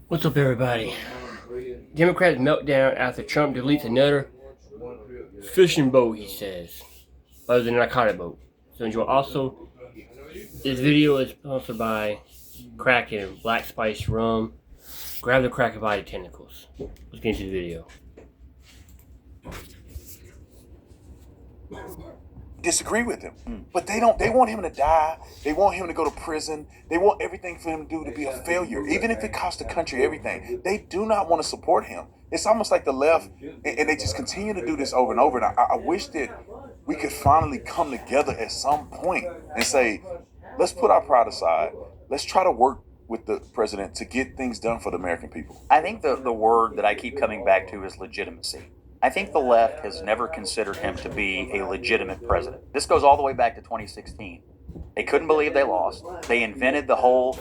What's up, everybody? Democrats meltdown after Trump deletes another fishing boat, he says, other than a narcotic boat. So enjoy. Also, this video is sponsored by Kraken Black Spice Rum. Grab the Kraken body tentacles. Let's get into the video. Disagree with him, but they don't. They want him to die. They want him to go to prison. They want everything for him to do to be a failure, even if it costs the country everything. They do not want to support him. It's almost like the left, and they just continue to do this over and over. And I wish that we could finally come together at some point and say, let's put our pride aside. Let's try to work with the president to get things done for the American people. I think the word that I keep coming back to is legitimacy. I think the left has never considered him to be a legitimate president. This goes all the way back to 2016. They couldn't believe they lost. They invented the whole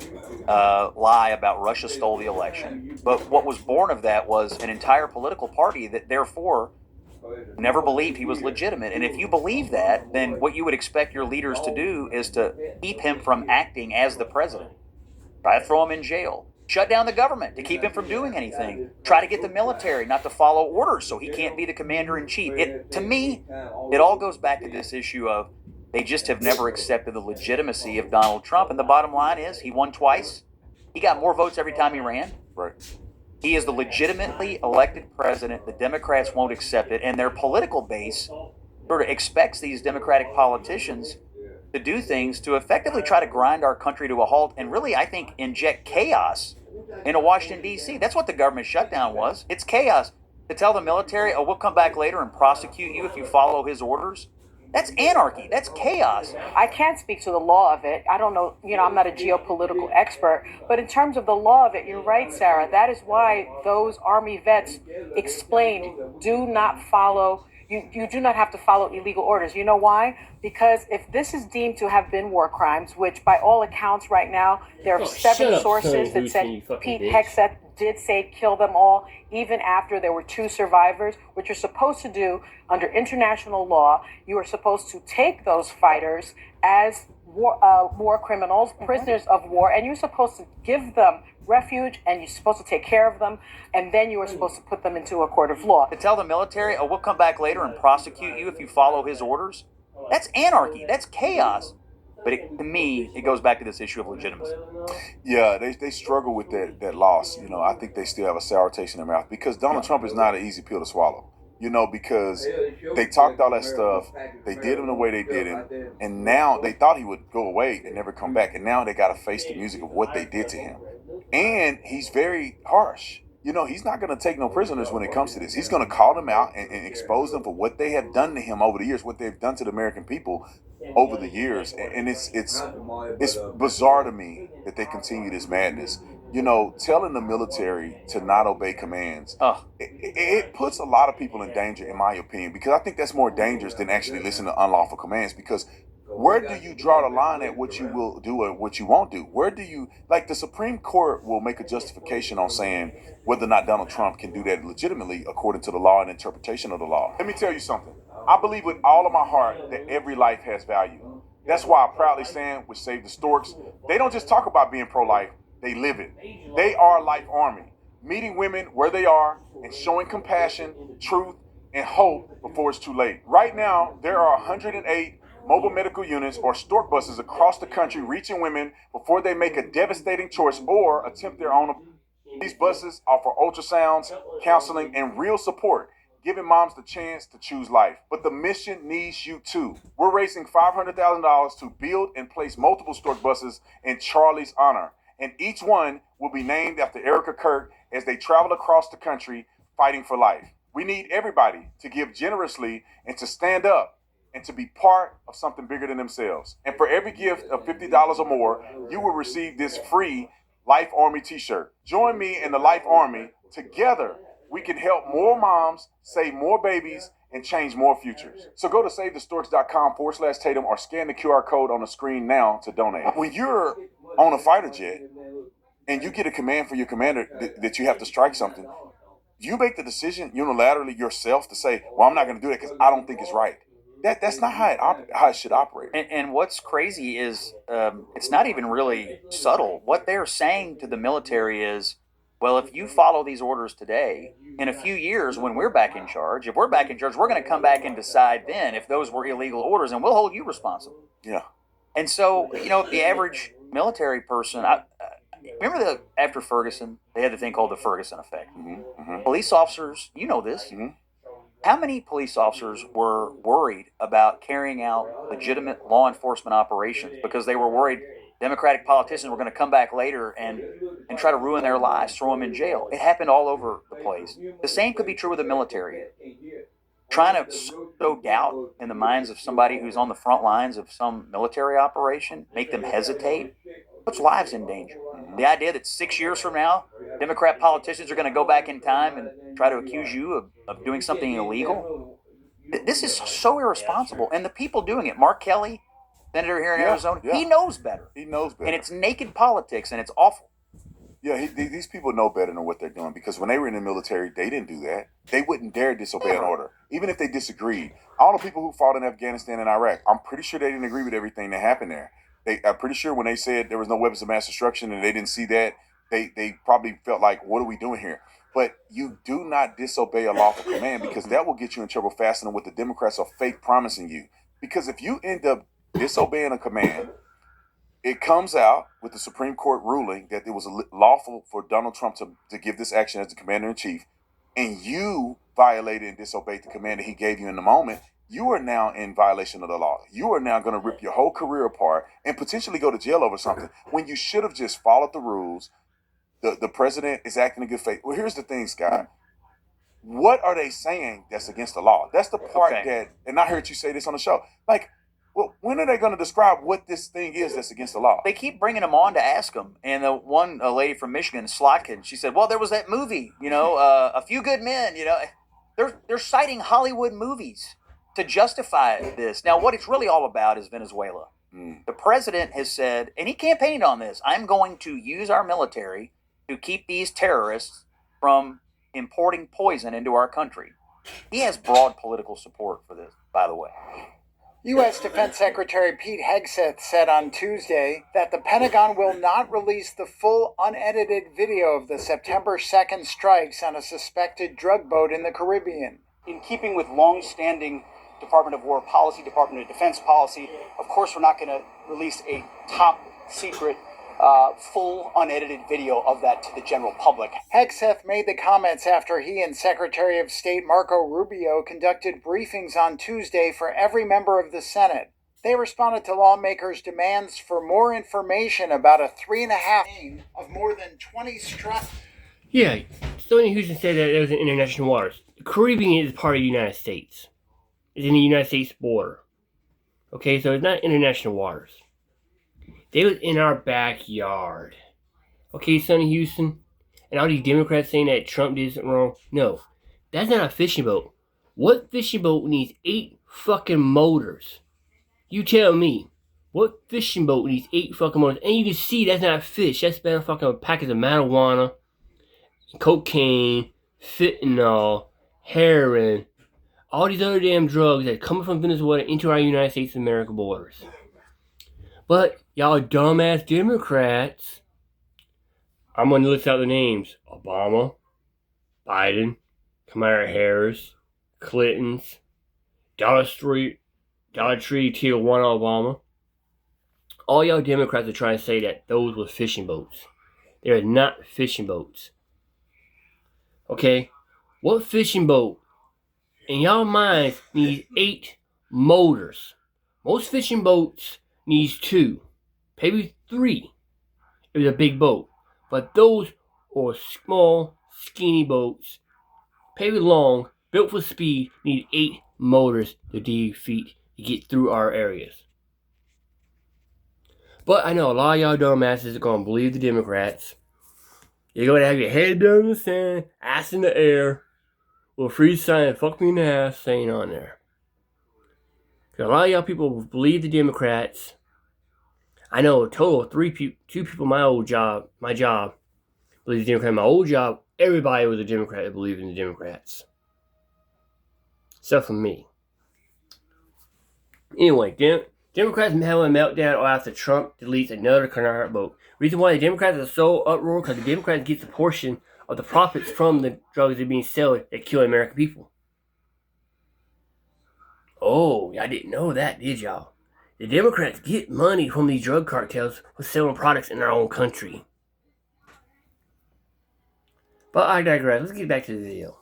lie about Russia stole the election. But what was born of that was an entire political party that therefore never believed he was legitimate. And if you believe that, then what you would expect your leaders to do is to keep him from acting as the president. Try to throw him in jail. Shut down the government to keep him from doing anything. Try to get the military not to follow orders so he can't be the commander-in-chief. To me, it all goes back to this issue of they just have never accepted the legitimacy of Donald Trump. And the bottom line is he won twice. He got more votes every time he ran. Right. He is the legitimately elected president. The Democrats won't accept it. And their political base sort of expects these Democratic politicians to do things to effectively try to grind our country to a halt and really, I think, inject chaos into Washington, D.C. That's what the government shutdown was. It's chaos. To tell the military, oh, we'll come back later and prosecute you if you follow his orders. That's anarchy. That's chaos. I can't speak to the law of it. I don't know, I'm not a geopolitical expert. But in terms of the law of it, you're right, Sarah. That is why those Army vets explained, do not follow. You do not have to follow illegal orders. You know why? Because if this is deemed to have been war crimes, which by all accounts right now, there are 7 sources that said Pete Hegseth did say kill them all, even after there were 2 survivors. What you're supposed to do under international law, you are supposed to take those fighters as war criminals, prisoners of war, and you're supposed to give them refuge, and you're supposed to take care of them, and then you are supposed to put them into a court of law. To tell the military, oh, we'll come back later and prosecute you if you follow his orders, that's anarchy. That's chaos. But to me, it goes back to this issue of legitimacy. Yeah, they struggle with that loss. I think they still have a sour taste in their mouth because Donald Trump is not an easy pill to swallow. Because they talked all that stuff, they did him the way they did him, and now they thought he would go away and never come back, and now they got to face the music of what they did to him. And he's very harsh. He's not going to take no prisoners when it comes to this. He's going to call them out and expose them for what they have done to him over the years, what they've done to the American people over the years. And it's bizarre to me that they continue this madness. Telling the military to not obey commands, it puts a lot of people in danger, in my opinion, because I think that's more dangerous than actually listening to unlawful commands. Because where do you draw the line at what you will do and what you won't do? Where do you, like the Supreme Court will make a justification on saying whether or not Donald Trump can do that legitimately according to the law and interpretation of the law. Let me tell you something. I believe with all of my heart that every life has value. That's why I proudly stand with Save the Storks. They don't just talk about being pro-life, they live it. They are Life Army, meeting women where they are and showing compassion, truth, and hope before it's too late. Right now, there are 108 mobile medical units or stork buses across the country reaching women before they make a devastating choice or attempt their own. These buses offer ultrasounds, counseling, and real support, giving moms the chance to choose life. But the mission needs you too. We're raising $500,000 to build and place multiple stork buses in Charlie's honor, and each one will be named after Erica Kirk as they travel across the country fighting for life. We need everybody to give generously and to stand up and to be part of something bigger than themselves. And for every gift of $50 or more, you will receive this free Life Army t-shirt. Join me in the Life Army. Together, we can help more moms, save more babies, and change more futures. So go to SaveTheStorks.com/Tatum or scan the QR code on the screen now to donate. When you're on a fighter jet and you get a command for your commander that you have to strike something, you make the decision unilaterally yourself to say, well, I'm not going to do that because I don't think it's right. That's not how it should operate. And what's crazy is it's not even really subtle. What they're saying to the military is, well, if you follow these orders today, in a few years when we're back in charge, if we're back in charge, we're going to come back and decide then if those were illegal orders, and we'll hold you responsible. Yeah. And so, the average military person, remember after Ferguson, they had the thing called the Ferguson effect. Police officers, you know this. How many police officers were worried about carrying out legitimate law enforcement operations because they were worried Democratic politicians were going to come back later and try to ruin their lives, throw them in jail? It happened all over the place. The same could be true with the military. Trying to sow doubt in the minds of somebody who's on the front lines of some military operation, make them hesitate, puts lives in danger. The idea that 6 years from now, Democrat politicians are going to go back in time and try to accuse you of doing something illegal, this is so irresponsible. And the people doing it, Mark Kelly, senator here in Arizona, he knows better. He knows better. And it's naked politics, and it's awful. Yeah, these people know better than what they're doing, because when they were in the military, they didn't do that. They wouldn't dare disobey an order, even if they disagreed. All the people who fought in Afghanistan and Iraq, I'm pretty sure they didn't agree with everything that happened there. I'm pretty sure when they said there was no weapons of mass destruction and they didn't see that, they probably felt like, what are we doing here? But you do not disobey a lawful command, because that will get you in trouble faster than what the Democrats are fake promising you. Because if you end up disobeying a command, it comes out with the Supreme Court ruling that it was lawful for Donald Trump to give this action as the commander-in-chief, and you violated and disobeyed the command that he gave you in the moment, you are now in violation of the law. You are now going to rip your whole career apart and potentially go to jail over something when you should have just followed the rules. The president is acting in good faith. Well, here's the thing, Scott. What are they saying that's against the law? That's the part that, and I heard you say this on the show, like, well, when are they going to describe what this thing is that's against the law? They keep bringing them on to ask them. And the one lady from Michigan, Slotkin, she said, well, there was that movie, A Few Good Men, They're citing Hollywood movies to justify this. Now, what it's really all about is Venezuela. The president has said, and he campaigned on this, I'm going to use our military to keep these terrorists from importing poison into our country. He has broad political support for this, by the way. U.S. Defense Secretary Pete Hegseth said on Tuesday that the Pentagon will not release the full unedited video of the September 2nd strikes on a suspected drug boat in the Caribbean. In keeping with long-standing Department of War policy, Department of Defense policy, of course we're not going to release a top-secret, full unedited video of that to the general public. Hegseth made the comments after he and Secretary of State Marco Rubio conducted briefings on Tuesday for every member of the Senate. They responded to lawmakers' demands for more information about a 3.5 of more than 20 strikes. Yeah, Stoney Houston said that it was in international waters. The Caribbean is part of the United States. It's in the United States border. Okay, so it's not international waters. They was in our backyard. Okay, Sonny Houston? And all these Democrats saying that Trump did something wrong. No, that's not a fishing boat. What fishing boat needs 8 fucking motors? You tell me. What fishing boat needs 8 fucking motors? And you can see that's not fish. That's been a fucking package of marijuana, cocaine, fentanyl, heroin, all these other damn drugs that are coming from Venezuela into our United States of America borders. But y'all dumbass Democrats, I'm going to list out the names. Obama, Biden, Kamala Harris, Clinton's, Dollar Tree, Tijuana, Obama. All y'all Democrats are trying to say that those were fishing boats. They are not fishing boats. Okay? What fishing boat in y'all minds needs 8 motors? Most fishing boats needs 2, maybe 3 if it's a big boat. But those are small, skinny boats, maybe long, built for speed, need 8 motors to defeat to get through our areas. But I know a lot of y'all dumbasses are going to believe the Democrats. You're going to have your head down in the sand, ass in the air, with a free sign, fuck me in the ass, saying on there. Because a lot of y'all people believe the Democrats. I know a total of 2 people my job, believe the Democrats. My old job, everybody was a Democrat that believed in the Democrats. Except for me. Anyway, Democrats having a meltdown after Trump deletes another coronavirus vote. Reason why the Democrats are so uproar because the Democrats get a portion of the profits from the drugs that are being sold that kill American people. Oh, y'all didn't know that, did y'all? The Democrats get money from these drug cartels for selling products in their own country. But I digress. Let's get back to the video.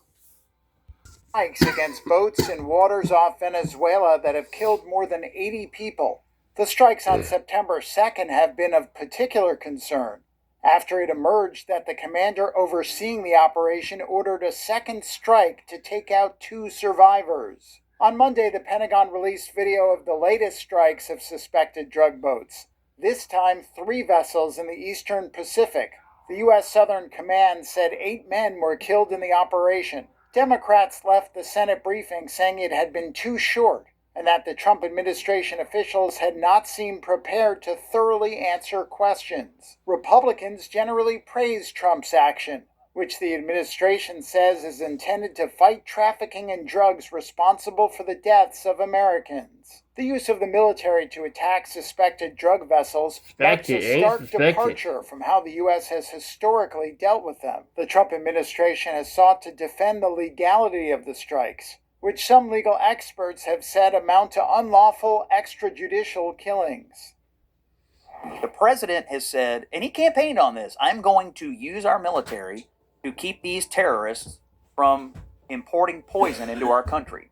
Strikes against boats in waters off Venezuela that have killed more than 80 people. The strikes on September 2nd have been of particular concern after it emerged that the commander overseeing the operation ordered a second strike to take out 2 survivors. On Monday, the Pentagon released video of the latest strikes of suspected drug boats. This time, 3 vessels in the Eastern Pacific. The U.S. Southern Command said 8 men were killed in the operation. Democrats left the Senate briefing saying it had been too short and that the Trump administration officials had not seemed prepared to thoroughly answer questions. Republicans generally praised Trump's action, which the administration says is intended to fight trafficking in drugs responsible for the deaths of Americans. The use of the military to attack suspected drug vessels marks a stark departure from how the U.S. has historically dealt with them. The Trump administration has sought to defend the legality of the strikes, which some legal experts have said amount to unlawful extrajudicial killings. The president has said, and he campaigned on this, I'm going to use our military to keep these terrorists from importing poison into our country.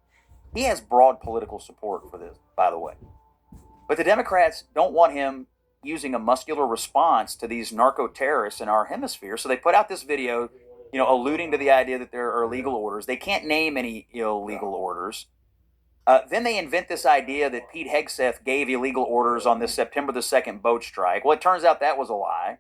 He has broad political support for this, by the way. But the Democrats don't want him using a muscular response to these narco-terrorists in our hemisphere, so they put out this video, alluding to the idea that there are illegal orders. They can't name any illegal orders. Then they invent this idea that Pete Hegseth gave illegal orders on this September the 2nd boat strike. Well, it turns out that was a lie.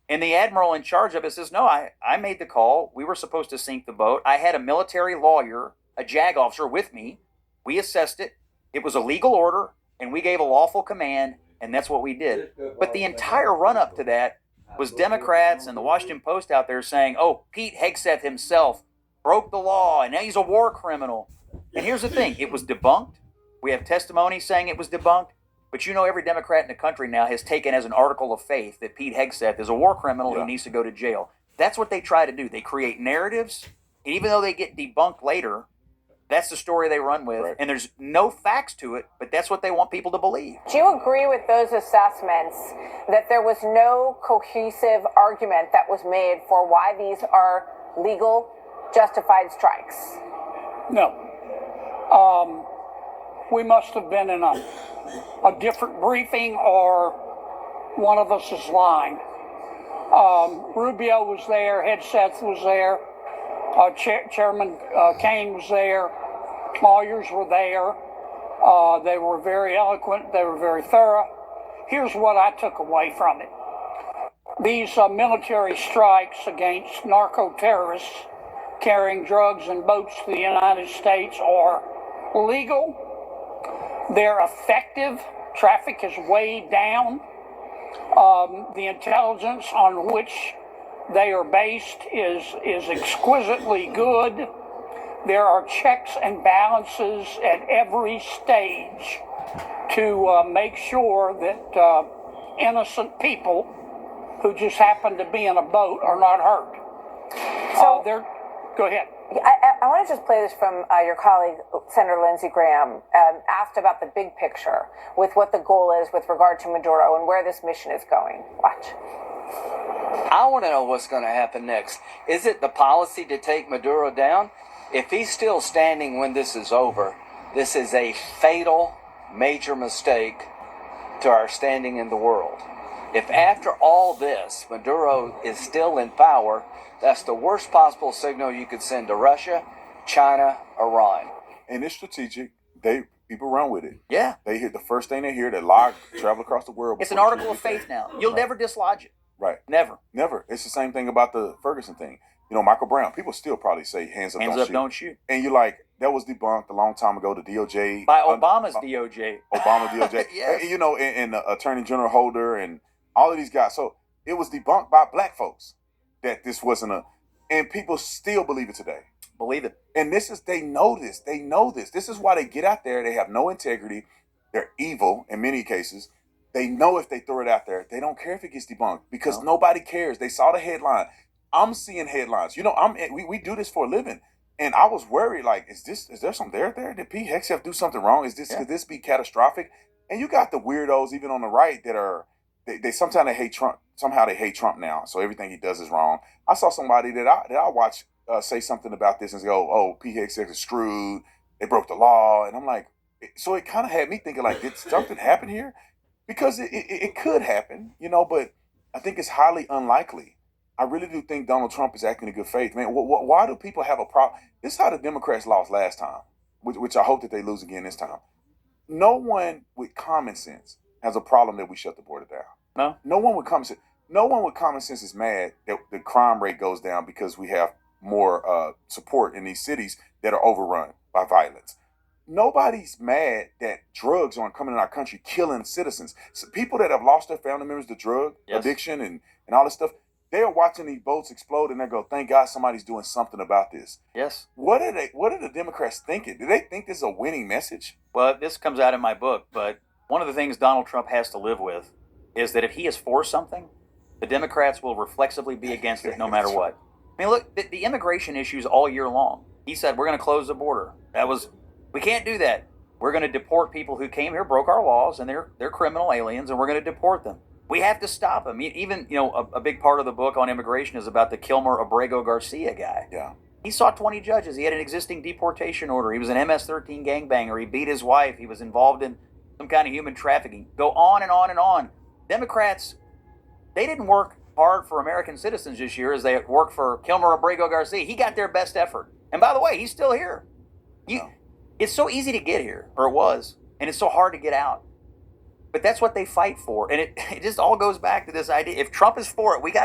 And the admiral in charge of it says, no, I made the call. We were supposed to sink the boat. I had a military lawyer, a JAG officer with me. We assessed it. It was a legal order, and we gave a lawful command, and that's what we did. But the entire run-up to that was Democrats and the Washington Post out there saying, oh, Pete Hegseth himself broke the law, and now he's a war criminal. And here's the thing. It was debunked. We have testimony saying it was debunked. But every Democrat in the country now has taken as an article of faith that Pete Hegseth is a war criminal who needs to go to jail. That's what they try to do. They create narratives, and even though they get debunked later, that's the story they run with. Right. And there's no facts to it, but that's what they want people to believe. Do you agree with those assessments that there was no cohesive argument that was made for why these are legal, justified strikes? No. We must have been in a different briefing, or one of us is lying. Rubio was there, Hegseth was there, Chairman Kane was there, lawyers were there. They were very eloquent, they were very thorough. Here's what I took away from it. These military strikes against narco-terrorists carrying drugs and boats to the United States are legal. They're effective. Traffic is way down. The intelligence on which they are based is exquisitely good. There are checks and balances at every stage to make sure that innocent people who just happen to be in a boat are not hurt. Go ahead. I want to just play this from your colleague, Senator Lindsey Graham, asked about the big picture with what the goal is with regard to Maduro and where this mission is going. Watch. I want to know what's going to happen next. Is it the policy to take Maduro down? If he's still standing when this is over, this is a fatal, major mistake to our standing in the world. If after all this, Maduro is still in power, that's the worst possible signal you could send to Russia, China, Iran. And it's strategic. People run with it. Yeah. They hit the first thing they hear, they log, travel across the world. It's an article of faith now. You'll never dislodge it. Right. Never. It's the same thing about the Ferguson thing. Michael Brown, people still probably say hands up, don't shoot. And you're like, that was debunked a long time ago, the DOJ. By Obama's DOJ. Obama DOJ. Yes. And Attorney General Holder and all of these guys. So it was debunked by black folks that this wasn't and people still believe it today. Believe it. And they know this. They know this. This is why they get out there. They have no integrity. They're evil in many cases. They know if they throw it out there, they don't care if it gets debunked because nobody cares. They saw the headline. I'm seeing headlines. You know, we do this for a living. And I was worried, like, is there some there? Did Pete Hegseth do something wrong? Could this be catastrophic? And you got the weirdos even on the right that are they sometimes they hate Trump. Somehow they hate Trump now. So everything he does is wrong. I saw somebody that I watch say something about this and go, oh, Pete Hegseth is screwed. They broke the law. And I'm like, so it kind of had me thinking, like, did something happen here? Because it could happen, you know, but I think it's highly unlikely. I really do think Donald Trump is acting in good faith. Man, why do people have a problem? This is how the Democrats lost last time, which I hope that they lose again this time. No one with common sense has a problem that we shut the border down. No? No one with common sense is mad that the crime rate goes down because we have more support in these cities that are overrun by violence. Nobody's mad that drugs aren't coming in our country, killing citizens. So people that have lost their family members to drug addiction and all this stuff, they are watching these boats explode and they go, thank God somebody's doing something about this. Yes. What are the Democrats thinking? Do they think this is a winning message? Well, this comes out in my book, but one of the things Donald Trump has to live with is that if he is for something, the Democrats will reflexively be against it no matter what. I mean, look, the immigration issues all year long. He said, we're going to close the border. We can't do that. We're going to deport people who came here, broke our laws, and they're criminal aliens, and we're going to deport them. We have to stop them. Even, you know, a big part of the book on immigration is about the Kilmer Abrego Garcia guy. Yeah. He saw 20 judges. He had an existing deportation order. He was an MS-13 gangbanger. He beat his wife. He was involved in some kind of human trafficking. Go on and on and on. Democrats, they didn't work hard for American citizens this year as they worked for Kilmer Abrego Garcia. He got their best effort. And by the way, he's still here. It's so easy to get here, or it was, and it's so hard to get out. But that's what they fight for. And it just all goes back to this idea. If Trump is for it, we got